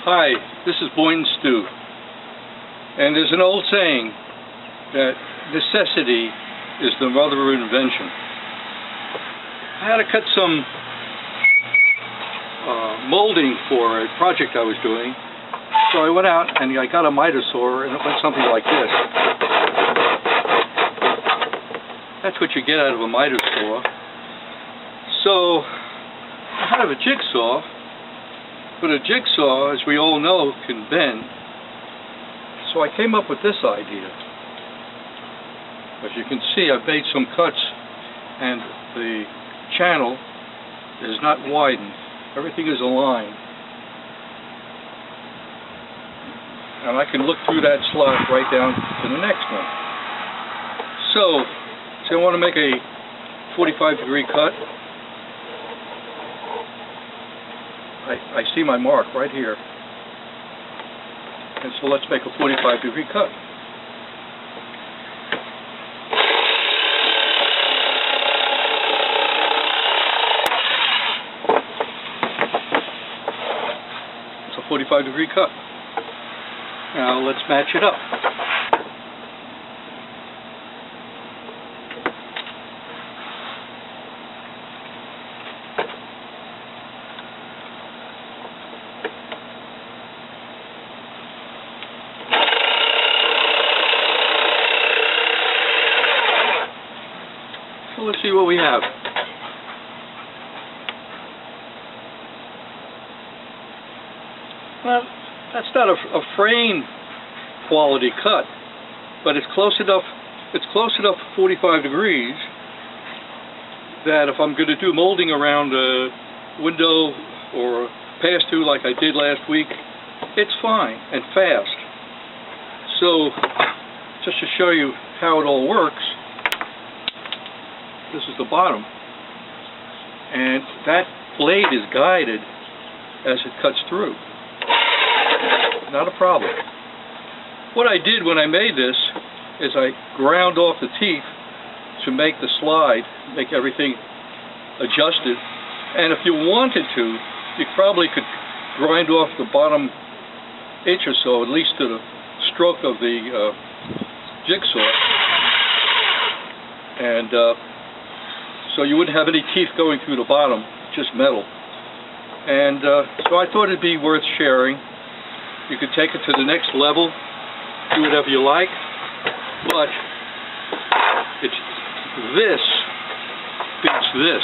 Hi, this is Boynton Stew, and there's an old saying that necessity is the mother of invention. I had to cut some molding for a project I was doing, so I went out and I got a miter saw, and it went something like this. That's what you get out of a miter saw. So I have a jigsaw, but a jigsaw, as we all know, can bend. So I came up with this idea. As you can see, I've made some cuts, and the channel is not widened. Everything is aligned. And I can look through that slot right down to the next one. So I want to make a 45-degree cut. I see my mark right here. And so let's make a 45-degree cut. It's a 45-degree cut. Now let's match it up. So let's see what we have. Well, that's not a frame quality cut, but it's close enough. It's close enough 45 degrees that if I'm going to do molding around a window or pass-through like I did last week, it's fine and fast. So, just to show you how it all works, this is the bottom, and that blade is guided as it cuts through. Not a problem. What I did when I made this is I ground off the teeth to make the slide, make everything adjusted, and if you wanted to, you probably could grind off the bottom inch or so, at least to the stroke of the jigsaw, and so you wouldn't have any teeth going through the bottom, just metal. And so I thought it'd be worth sharing. You could take it to the next level, do whatever you like, but this beats this.